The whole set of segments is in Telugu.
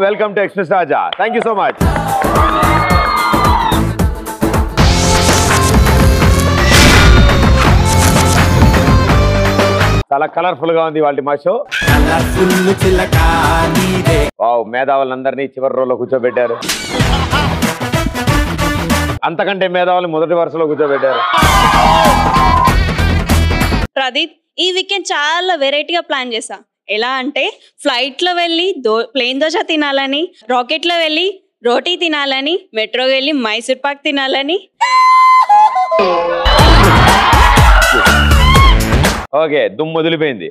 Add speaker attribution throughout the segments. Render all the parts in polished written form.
Speaker 1: Welcome to express Raja. Thank you so much. చాలా కలర్ఫుల్ గా ఉంది వాళ్ళ మా షో. వావ్, మేధావులందరినీ చివరి రోలో కూర్చోబెట్టారు. అంతకంటే మేధావులు మొదటి వరుసలో కూర్చోబెట్టారు.
Speaker 2: ప్రదీప్, ఈ వీకెండ్ చాలా వెరైటీగా ప్లాన్ చేసా. ఎలా అంటే ఫ్లైట్ లో వెళ్ళి ప్లేన్ దోశ తినాలని, రాకెట్ లో వెళ్ళి రోటీ తినాలని, మెట్రో వెళ్ళి మైసూర్ పాక్ తినాలని.
Speaker 1: ఓకే, దుమ్ము వదిలిపోయింది.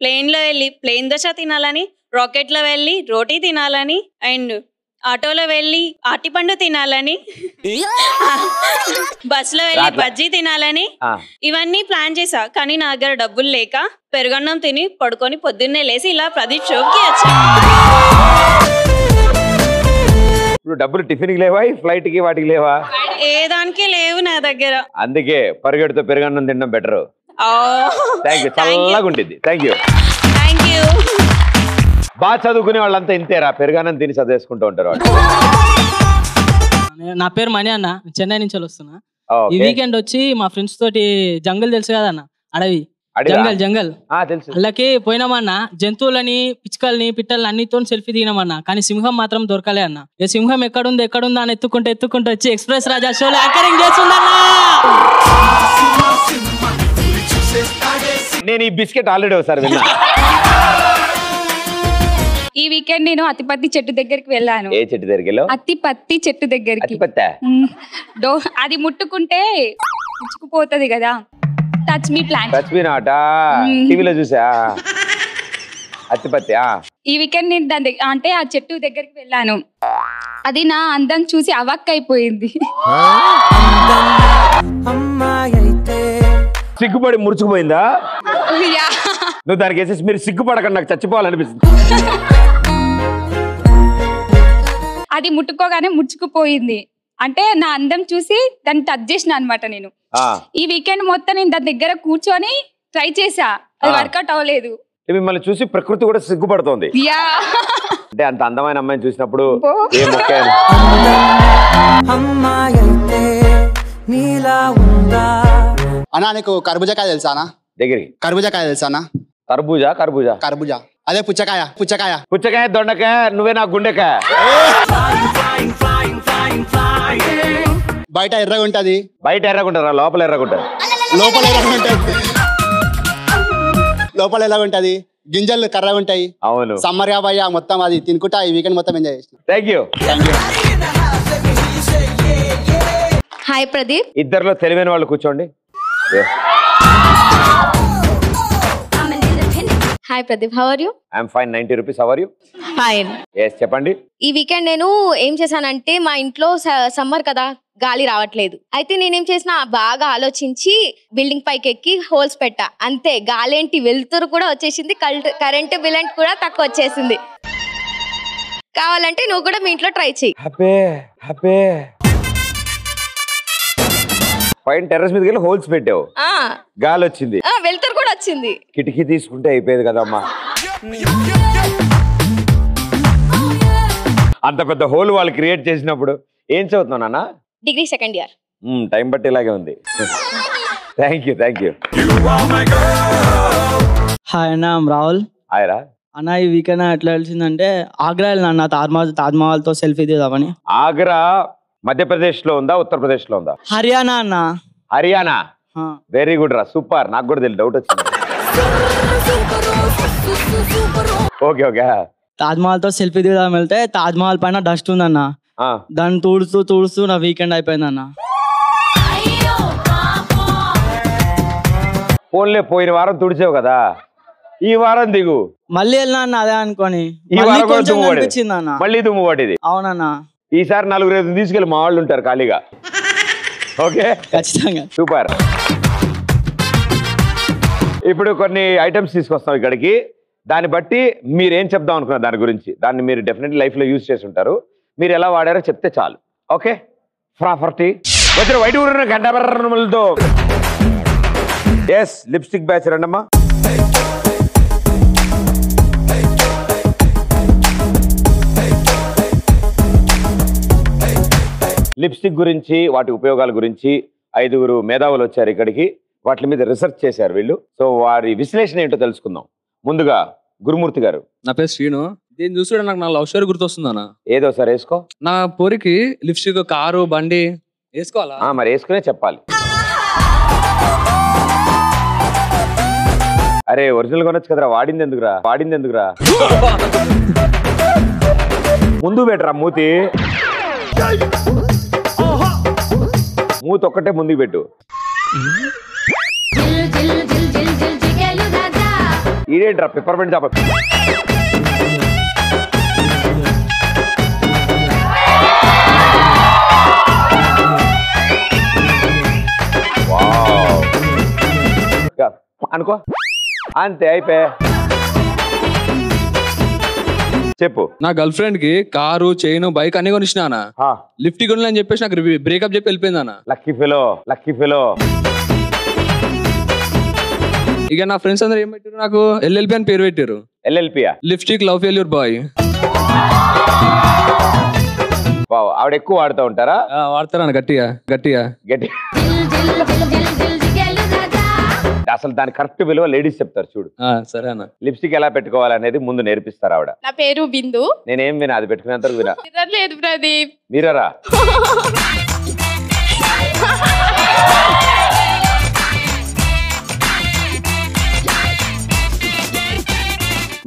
Speaker 2: ప్లేన్ లో వెళ్ళి ప్లేన్ దోశ తినాలని, రాకెట్ లో వెళ్ళి రోటీ తినాలని, అండ్ ఆటోలో వెళ్ళి అరటిపండు తినాలని, బస్ లో వెళ్ళి బజ్జీ తినాలని. ఇవన్నీ ప్లాన్ చేసా. కానీ నా దగ్గర డబ్బులు లేక పెరుగన్నం తిని పడుకొని పొద్దున్నే లేసి ఇలా ప్రదీప్ షోకి వచ్చా.
Speaker 1: ఇప్పుడు డబ్బులు టిఫిన్ కి లేవా, ఫ్లైట్ కి వాటికి లేవా?
Speaker 2: ఏ దానికి లేవు నా దగ్గర.
Speaker 1: అందుకే పరిగెడుతో పెరుగన్నం తినడం బెటర్. థ్యాంక్ యూ, చల్లగా ఉంటుంది. Thank you. బాగా చదువుకునే వాళ్ళంతా ఇంతేరా, పెరుగన్నం తిని చదివేసుకుంటూ ఉంటారు వాళ్ళు.
Speaker 3: నా పేరు మణి అన్న, చెన్నై నుంచి వస్తున్నా. ఈ వీకెండ్ వచ్చి మా ఫ్రెండ్స్ తోటి జంగల్ తెలుసు కదా అన్న, అడవి జంగల్
Speaker 1: తెలుసు.
Speaker 3: అలాగే పోయినామన్నా. జంతువులని, పిచ్చుకల్ని, పిట్టల్ని అన్నితో సెల్ఫీ దిగినామన్నా. కానీ సింహం మాత్రం దొరకలే అన్న. ఈ సింహం ఎక్కడుందా అని ఎత్తుకుంటూ వచ్చి ఎక్స్ప్రెస్ రాజా షోలో యాంకరింగ్ చేస్తుందన్నా.
Speaker 1: నేను ఈ బిస్కెట్ ఆల్రెడీ ఒకసారి విన్నా.
Speaker 4: ఈ వీకెండ్ నేను అతిపత్తి చెట్టు దగ్గరికి వెళ్ళాను.
Speaker 1: ఏ చెట్టు దగ్గరికి వెళ్ళావు?
Speaker 4: అతిపత్తి చెట్టు దగ్గరికి. అది ముట్టుకుంటే ముచ్చుకుపోతుంది కదా. Touch me plant.
Speaker 1: Touch me నాట టీవీలో చూసా. అతిపత్తి.
Speaker 4: ఈ వీకెండ్ నేను దాని అంటే ఆ చెట్టు దగ్గరికి వెళ్ళాను. అది నా అందం చూసి అవక్ అయిపోయింది.
Speaker 1: సిగ్గుపడి ముడుచుకుపోయిందా? నువ్వు దానికి వేసేసి మీరు సిగ్గుపడకండి, నాకు చచ్చిపోవాలనిపిస్తుంది.
Speaker 4: అది ముట్టుకోగానే ముడుచుకుపోయింది. అంటే నా అందం చూసి దాన్ని టచ్ చేసిన అనమాట నేను. ఈ వీకెండ్ మొత్తం నేను దాని దగ్గర కూర్చొని ట్రై చేసా, అది వర్కౌట్ అవ్వలేదు.
Speaker 1: మిమ్మల్ని చూసి ప్రకృతి కూడా సిగ్గుపడుతోంది. అంటే అంత అందమైన అమ్మాయిని చూసినప్పుడు
Speaker 5: అన్నా నీకు కర్బూజాకాయ తెలుసా అన్న?
Speaker 1: దగ్గరికి
Speaker 5: కర్బూజాకాయ తెలుసా అన్న?
Speaker 1: కర్బూజా
Speaker 5: అదే పుచ్చకాయ
Speaker 1: దొండకాయ, నువ్వే నా గుండెకాయ.
Speaker 5: బయట ఎర్రగా ఉంటది.
Speaker 1: బయట ఎర్రగుంటారా? లోపల ఎర్రగుంటారు.
Speaker 5: లోపల ఎలా ఉంటది, గింజలు కర్రగా ఉంటాయి.
Speaker 1: అవును,
Speaker 5: సమ్మర్ కాబయ్యా మొత్తం అది తినుకుంటా ఈ వీకెండ్ మొత్తం ఎంజాయ్ చేసిన.
Speaker 1: Thank you.
Speaker 6: హాయ్ ప్రదీప్.
Speaker 1: ఇద్దరిలో తెలివైన వాళ్ళు కూర్చోండి.
Speaker 6: Hi Pradeep, how are you?
Speaker 1: I am fine. 90 rupees. How are you?
Speaker 6: Fine.
Speaker 1: yes, చెప్పండి.
Speaker 6: ఈ వీకెండ్ నేను ఏం చేశానంటే, మా ఇంట్లో సమ్మర్ కదా, గాలి రావట్లేదు. అయితే నేనేం చేసిన, బాగా ఆలోచించి బిల్డింగ్ పైకి ఎక్కి హోల్స్ పెట్టా. అంతే, గాలేంటి వెలుతురు కూడా వచ్చేసింది, కరెంట్ బిల్ కూడా తక్కువ వచ్చేసింది. కావాలంటే నువ్వు కూడా మీ ఇంట్లో ట్రై చెయ్యి.
Speaker 1: పైన టెర్రస్ మీదకి వెళ్ళి హోల్స్ పెట్టావు, గాలి వచ్చింది,
Speaker 6: వెలుతురు కూడా వచ్చింది.
Speaker 1: కిటికీ తీసుకుంటే అయిపోయేది కదమ్మా. అంత పెద్ద హోల్ వాళ్ళు క్రియేట్ చేసినప్పుడు ఏం చదువుతున్నావు నాన్న?
Speaker 6: Degree second year.
Speaker 1: టైం బట్టి ఇలాగే ఉంది. Thank you.
Speaker 3: హాయ్ అన్న, రాహుల్.
Speaker 1: హాయ్ రా
Speaker 3: అన్న. ఈ వీకెండ్ ఎట్లా తెలిసిందంటే, ఆగ్రా వెళ్ళిన తాజ్మహల్ తో సెల్ఫీ దిగుదామని.
Speaker 1: ఆగ్రా మధ్యప్రదేశ్ లో ఉందా, ఉత్తరప్రదేశ్ లో ఉందా?
Speaker 3: హర్యానా అన్న.
Speaker 1: హర్యానా, వెరీ గుడ్ రా, సూపర్. నాకు కూడా తెలియదు, డౌట్ వచ్చింది. ఓకే.
Speaker 3: తాజ్మహల్ తో సెల్ఫీ దిగుదాం వెళ్తే, తాజ్మహల్ పైన డస్ట్ ఉందన్న. దాన్ని తుడుస్తూ నా వీకెండ్ అయిపోయిందన్న.
Speaker 1: పోన్లే, పోయిన వారం తుడిచావు కదా, ఈ వారం దిగు.
Speaker 3: మళ్ళీ వెళ్ళినా అన్న అదే అనుకోని.
Speaker 1: ఈ వారం అనిపించింది అన్న, మళ్ళీ దుమ్ము పడేది.
Speaker 3: అవునన్నా.
Speaker 1: ఈసారి 4-5 తీసుకెళ్ళి మా వాళ్ళు ఉంటారు ఖాళీగా. ఓకే,
Speaker 3: ఖచ్చితంగా.
Speaker 1: సూపర్. ఇప్పుడు కొన్ని ఐటమ్స్ తీసుకొస్తాం ఇక్కడికి. దాన్ని బట్టి మీరు ఏం చెప్దాం అనుకున్నారు దాని గురించి, దాన్ని మీరు డెఫినెట్లీ లైఫ్ లో యూజ్ చేసి ఉంటారు. మీరు ఎలా వాడారో చెప్తే చాలు. ఓకే, ప్రాపర్టీ వచ్చిన వైట్ ఊరిన గంటతో ఎస్ లిప్స్టిక్ బ్యాచ్ రండమ్మా. లిప్స్టిక్ గురించి వాటి ఉపయోగాల గురించి 5 మేధావులు వచ్చారు ఇక్కడికి. వాటి మీద రీసెర్చ్ చేశారు వీళ్ళు. సో వారి విశ్లేషణ ఏంటో తెలుసుకుందాం. ముందుగా గురుమూర్తి గారు.
Speaker 7: నా పేరు శ్రీను. దీన్ని చూస్తుంటే నాకు నా లవ్ స్టోరీ గుర్తొస్తుంది అన్న.
Speaker 1: ఏదో సార్ వేసుకో.
Speaker 7: నా పోరికి లిప్స్టిక్, కారు, బండి వేసుకోవాలా?
Speaker 1: మరి వేసుకునే చెప్పాలి. అరే ఒరిజినల్ కొనొచ్చు కదరా, వాడింది ఎందుకురా ముందు పెట్టరా మూతి ఒక్కటే ముందుకు పెట్టు. ఇదేంట్రా పిప్పర్మెంట్ చాప. అనుకో అంతే అయిపోయా. చెప్పు.
Speaker 7: నా గర్ల్ ఫ్రెండ్ కి కారు, చైన్, బైక్ అన్ని కొనిచ్చినా. లిఫ్ట్ కొనలే అని చెప్పేసి నాకు బ్రేకప్ చెప్పి వెళ్ళిపోయింది అన్న.
Speaker 1: Lucky fellow.
Speaker 7: ఇక నా ఫ్రెండ్స్ అందరూ ఏం పెట్టారు, నాకు LLB అని పేరు పెట్టారు.
Speaker 1: LLPయా?
Speaker 7: Lipstick love failure boy.
Speaker 1: ఆవిడ ఎక్కువ వాడుతూ ఉంటారా?
Speaker 7: వాడతారా గట్టిగా.
Speaker 1: అసలు దాని కరెక్ట్ విలువ లేడీస్ చెప్తారు చూడు.
Speaker 7: సరే అన్న.
Speaker 1: లిప్స్టిక్ ఎలా పెట్టుకోవాలనేది ముందు నేర్పిస్తారు ఆవిడ.
Speaker 4: నా పేరు బిందు.
Speaker 1: నేనేం వినా, అది పెట్టుకునేంత వినా.
Speaker 4: లేదు ప్రదీప్.
Speaker 1: మీరరా?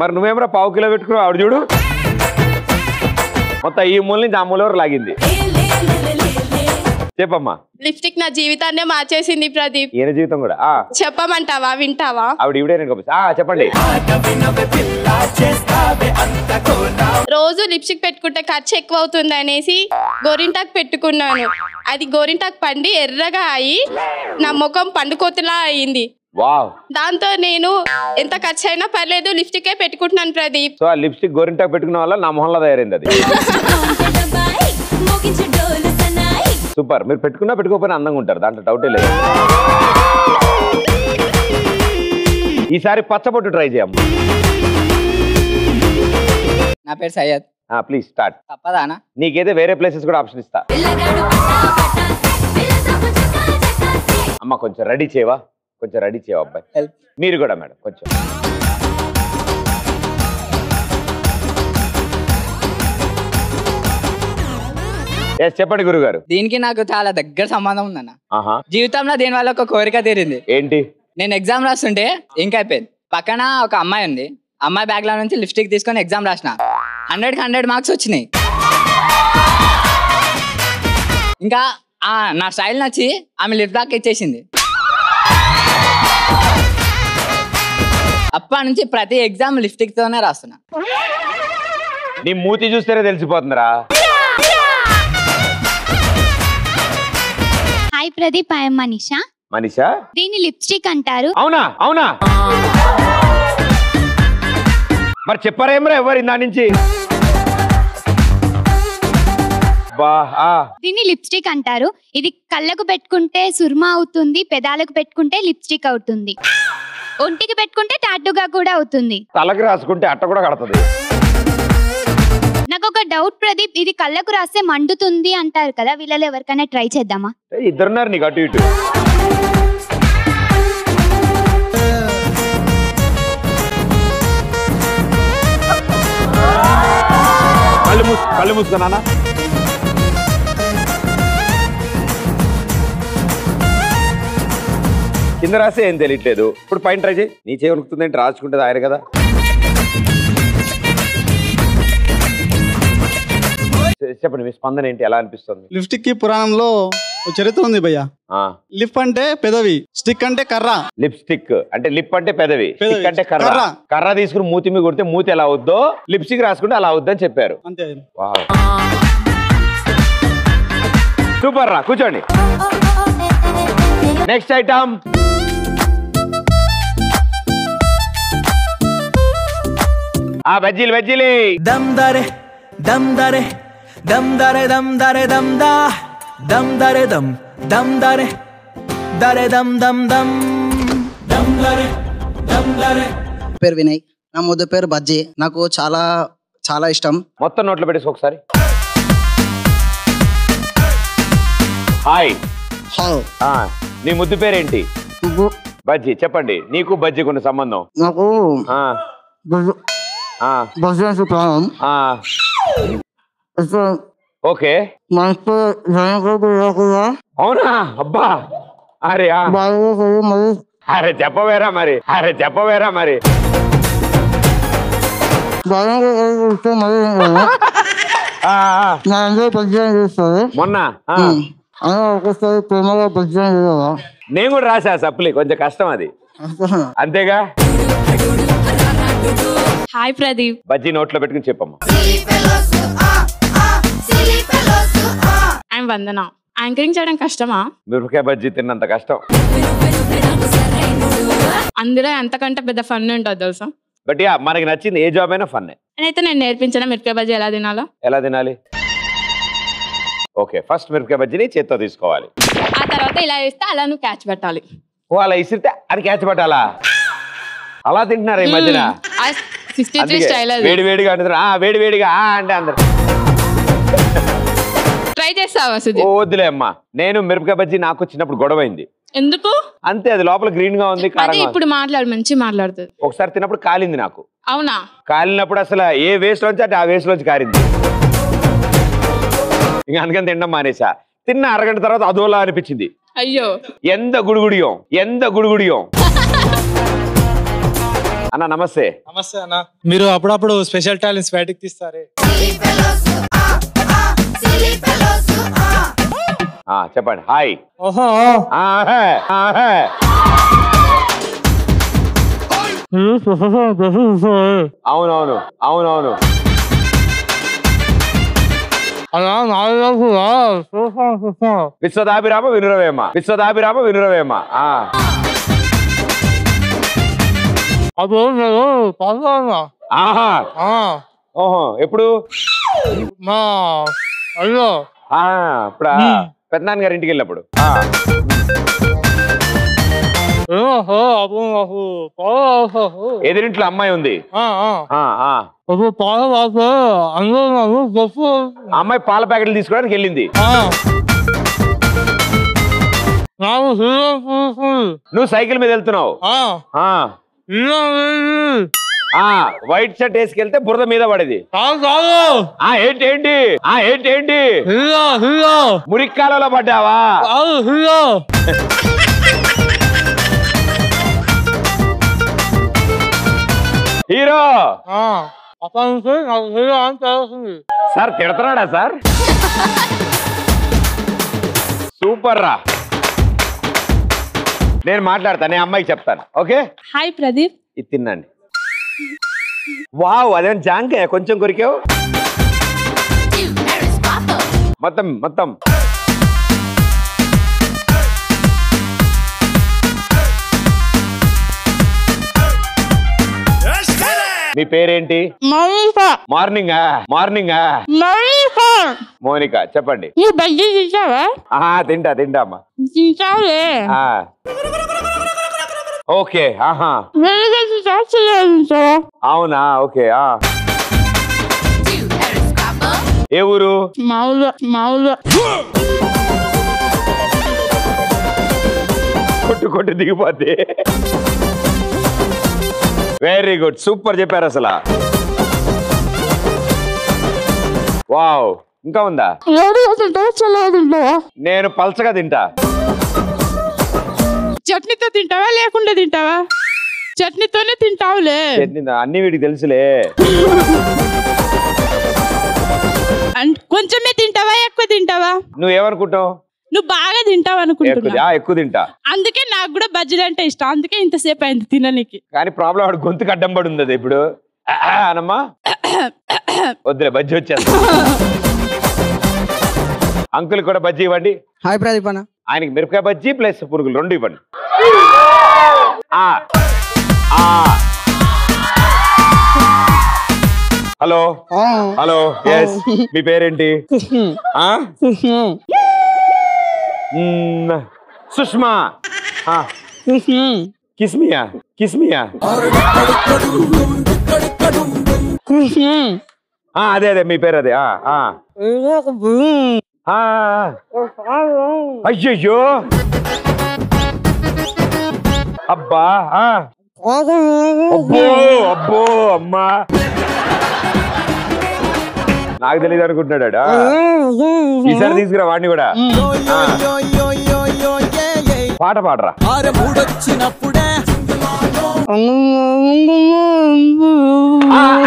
Speaker 1: మరి నువ్వేమరా పావు కిలో పెట్టుకున్నావు? ఆవిడ చూడు మొత్తం ఈ మూల నుంచి ఆ మూల వరకు లాగింది. చెప్పమ్మా.
Speaker 8: లిప్స్టిక్ నా జీవితాన్నే మార్చేసింది ప్రదీప్.
Speaker 1: ఈయన జీవితం కూడా.
Speaker 8: చెప్పమంటావా, వింటావా?
Speaker 1: ఆవిడ ఇవిడే చెప్పండి.
Speaker 8: రోజు లిప్స్టిక్ పెట్టుకుంటే ఖర్చు ఎక్కువ అవుతుంది అనేసి గోరింటాక్ పెట్టుకున్నాను. అది గోరింటాక్ పండి ఎర్రగా అయి నా ముఖం పండుకోతలా అయింది. దాంతో నేను ఎంత ఖర్చు అయినా పర్లేదు లిప్స్టికే పెట్టుకుంటున్నాను ప్రదీప్.
Speaker 1: సో ఆ లిప్స్టిక్ గోరింటాక్ పెట్టుకున్న వల్ల నా మొహంలో తయారైంది అది. సూపర్. మీరు పెట్టుకున్నా పెట్టుకోకపోయినా అందంగా ఉంటారు, దాంట్లో డౌటే లేదు. ఈసారి పచ్చబొట్టు ట్రై చేయమ్మా.
Speaker 9: నా పేరు సయ్యద్.
Speaker 1: Please start.
Speaker 9: తప్పదానా?
Speaker 1: నీకైతే వేరే ప్లేసెస్ కూడా ఆప్షన్ ఇస్తా. అమ్మ కొంచెం రెడీ చేయవా అబ్బాయి. మీరు కూడా మేడం కొంచెం. చెప్పండి గురుగారు.
Speaker 9: దీనికి నాకు చాలా దగ్గర సంబంధం ఉందన్న. జీవితంలో దీని వల్ల ఒక కోరిక తీరింది.
Speaker 1: ఏంటి?
Speaker 9: నేను ఎగ్జామ్ రాస్తుంటే ఇంక అయిపోయింది. పక్కన ఒక అమ్మాయి ఉంది. అమ్మాయి బ్యాగ్ లో నుంచి లిప్స్టిక్ తీసుకొని ఎగ్జామ్ రాసిన. 100కి 100 మార్క్స్ వచ్చినాయి. ఇంకా నా స్టైల్ నచ్చి ఆమె లిప్ బ్యాక్ ఇచ్చేసింది. అప్పటి నుంచి ప్రతి ఎగ్జామ్ లిప్స్టిక్ తోనే రాస్తున్నా.
Speaker 1: నీ మూతి చూస్తేనే తెలిసిపోతుందిరా.
Speaker 10: Hi Pradeep, I'm Manisha. దీన్ని లిప్స్టిక్ అంటారు.
Speaker 1: అవునా? మరి చెప్పారేమరా ఎవరు దాని నుంచి?
Speaker 10: దీన్ని లిప్స్టిక్ అంటారు. ఇది కళ్ళకు పెట్టుకుంటే సుర్మా అవుతుంది, పెదాలకు పెట్టుకుంటే లిప్స్టిక్ అవుతుంది, ఒంటికి పెట్టుకుంటే టాటూగా కూడా అవుతుంది,
Speaker 1: తలకి రాసుకుంటే అట్ట కూడా కడుతుంది.
Speaker 10: నాకు ఒక డౌట్ ప్రదీప్, ఇది కళ్ళకు రాస్తే మండుతుంది అంటారు కదా, వీళ్ళలో ఎవరికైనా ట్రై చేద్దామా?
Speaker 1: ఇద్దరున్నారు నీకు అటు ఇటు. కళ్ళు మూసుకున్నానా? కింద రాస్తే ఏం తెలియట్లేదు. ఇప్పుడు పైన ట్రై చేయి. నీ చేయగలుగుతుంది ఏంటి? రాసుకుంటే ఆయన కదా. చెప్పండి మీ స్పందన ఏంటి, ఎలా అనిపిస్తుంది?
Speaker 5: లిప్స్టిక్ కి పురాణంలో చరిత్ర ఉంది భయ్య. లిప్ అంటే పెదవి, స్టిక్ అంటే కర్ర.
Speaker 1: లిప్స్టిక్ అంటే లిప్ అంటే పెదవి, స్టిక్ అంటే కర్ర. కర్ర తీసుకుని మూతి మీద కొడితే మూతి ఎలా అవుద్దో లిప్స్టిక్ రాసుకుంటే అలా అవుద్దని చెప్పారు.
Speaker 5: అంతే.
Speaker 1: సూపర్ రా, కూర్చోండి. Next item. బజ్జీలు.
Speaker 11: దమ్ దరే దమ్ దరే దమ్ దరే దమ్ దరే దమ్ దా దమ్ దరే దమ్ దమ్ దరే దరే దమ్ దమ్ దమ్ దమ్ దరే దమ్ దరే.
Speaker 12: పేరు వినయ్, నా ముద్దు పేరు బజ్జీ. నాకు చాలా ఇష్టం.
Speaker 1: మొత్తం నోట్లో పెట్టేసి ఒకసారి. హాయ్. నీ ముద్దు పేరేంటి? బజ్జీ. చెప్పండి, నీకు బజ్జీకి ఉన్న సంబంధం.
Speaker 12: నాకు
Speaker 1: ఓకే. అవునా? అబ్బా. అరే అరే చెప్పవేరా మరి, అరే చెప్పవేరా మరి. మొన్న నేను కూడా రాసా సప్లి, కొంచెం కష్టం అది, అంతేగా.
Speaker 8: హాయ్ ప్రదీప్.
Speaker 1: బజ్జీ నోట్లో పెట్టుకుని చెప్పమ్మా.
Speaker 8: I'm Vandana. యాంకరింగ్ చేయడం కష్టమా?
Speaker 1: మిరపకాయ బజ్జీ తిన్నంత కష్టం.
Speaker 8: అందులో ఎంతకంటే పెద్ద ఫన్ ఉంటుంది తెలుసా.
Speaker 1: బట్ యా, మనకి నచ్చింది ఏ జాబ్ అయినా ఫన్.
Speaker 8: అయితే నేను నేర్పించిన మిరపకాయ బజ్జీ ఎలా తినాలో.
Speaker 1: ఎలా తినాలి? ఓకే, ఫస్ట్ మిరపకాయ బజ్జీని చేత్తో తీసుకోవాలి.
Speaker 8: ఆ తర్వాత ఇలా వేస్తే అలా నువ్వు క్యాచ్ పెట్టాలి.
Speaker 1: ఓ, అలా ఇసిరితే అది క్యాచ్ పట్టాలా? అలా తింటున్నారా ఈ మధ్యన?
Speaker 8: 63 స్టైల్ అది.
Speaker 1: వేడి వేడిగా అంటారు. వేడి వేడిగా అంటే అందరు
Speaker 8: ట్రై చేస్తావా?
Speaker 1: వద్దులే అమ్మా, నేను మిరపకాయ బజ్జీ నాకు చిన్నప్పుడు గొడవైంది.
Speaker 8: ఎందుకు?
Speaker 1: అంతే, అది లోపల గ్రీన్ గా ఉంది.
Speaker 8: ఇప్పుడు మాట్లాడు, మంచి మాట్లాడుతుంది.
Speaker 1: ఒకసారి తిన్నప్పుడు కాలింది నాకు.
Speaker 8: అవునా?
Speaker 1: కాలినప్పుడు అసలు ఏ వేస్ట్ లోంచి అంటే ఆ వేస్ట్ లోంచి కారింది. ఇంకా అందుకని తినడం మానేసా. తిన్న అరగంట తర్వాత అదోలా అనిపించింది.
Speaker 8: అయ్యో,
Speaker 1: ఎంత గుడిగుడియం, ఎంత గుడిగుడియం. అన్న నమస్తే.
Speaker 13: నమస్తే అన్న. మీరు అప్పుడప్పుడు స్పెషల్ టాలెంట్స్ బయటకు తీస్తారే,
Speaker 1: చెప్పండి. హాయ్.
Speaker 13: ఓహో.
Speaker 1: అవునవును అవునవును. విశ్వదాభిరామ వినురవేమ, విశ్వదాభిరామ వినురవేమ. ఓహో, ఎప్పుడు? ఇప్పుడు పెద్దనాన్న గారి ఇంటికి వెళ్ళినప్పుడు. ఎదురింట్లో అమ్మాయి ఉంది. అమ్మాయి పాల ప్యాకెట్లు తీసుకోవడానికి వెళ్ళింది. నువ్వు సైకిల్ మీద వెళ్తున్నావు. వైట్ షర్ట్ వేసుకెళ్తే బురద మీద పడేది. ఏంటి ఏంటి ఏంటి ఏంటి మురిక్కాలలో పడ్డావా? హీరో సార్ తిడుతున్నాడా సార్? సూపర్ రా. నేను మాట్లాడతా, నేను అమ్మాయికి చెప్తాను. ఓకే.
Speaker 8: హాయ్ ప్రదీప్.
Speaker 1: ఇది తినండి. వావ్, అదేం జాంకాయ కొంచెం కొరికావు. మొత్తం మొత్తం. మీ పేరేంటి? Morning morning Monika. చెప్పండి. తింటా తింటా అమ్మా. ఓకే. అవునా? ఓకే. ఏ ఊరు? కొట్టు కొట్టు దిగిపోద్ది. వెరీ గుడ్, సూపర్ చెప్పారు అసలు. వావ్, ఇంకా ఉందా? నేను పల్చగా తింటా.
Speaker 8: చట్నీతో తింటావా లేకుండా తింటావా? చట్నీతోనే తింటావులే.
Speaker 1: అన్ని వీడికి తెలుసులే.
Speaker 8: కొంచెమే తింటావా ఎక్కువ తింటావా?
Speaker 1: నువ్వేమనుకుంటావు?
Speaker 8: నువ్వు బాగా తింటావు అనుకుంటున్నా.
Speaker 1: ఎక్కువ తింటా.
Speaker 8: అందుకే నాకు కూడా బజ్జీలు అంటే ఇష్టం. అందుకే ఇంతసేపు అయింది తినడానికి.
Speaker 1: కానీ ప్రాబ్లం ఆడు గొంతుకు అడ్డం పడి ఉంది ఇప్పుడు. అనమ్మా వద్దులే, బజ్జీ వచ్చేస్తా. అంకుల్ కూడా బజ్జీ ఇవ్వండి.
Speaker 12: హాయ్ ప్రదీప్ అన్న.
Speaker 1: ఆయనకి మిరపకాయ బజ్జీ ప్లస్ పురుగులు రెండు ఇవ్వండి. హలో హలో, ఎస్, మీ పేరేంటి? సుష్మా. కిస్మియా కిస్మియా. అదే అదే మీ పేరు అదే. అయ్యయ్యో అబ్బా అబ్బో అబ్బో అమ్మా నాకు తెలియదు అనుకుంటున్నాడు ఈసారి తీసుకురా వాడిని కూడా పాట పాడరా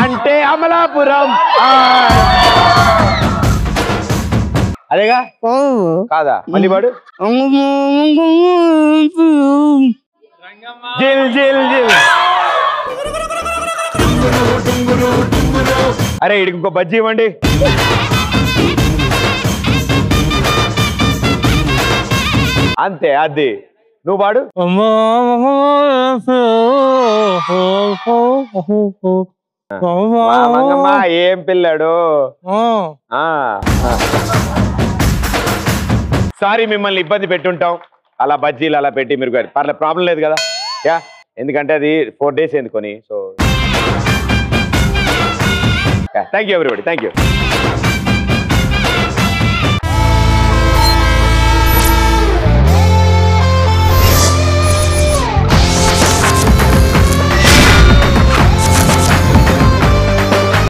Speaker 1: అంటే అమలాపురం అదేగా కాదా మళ్ళీ పాడు జిల్ జిల్ జిల్ అరే ఇడికి ఇంకో బజ్జీ ఇవ్వండి అంతే అది నువ్వు పాడు ఏం పిల్లాడు సారీ మిమ్మల్ని ఇబ్బంది పెట్టుంటాం అలా బజ్జీలు అలా పెట్టి మీరు పర్లేదు ప్రాబ్లం లేదు కదా యా ఎందుకంటే అది 4 days ఎందుకొని so thank you everybody thank you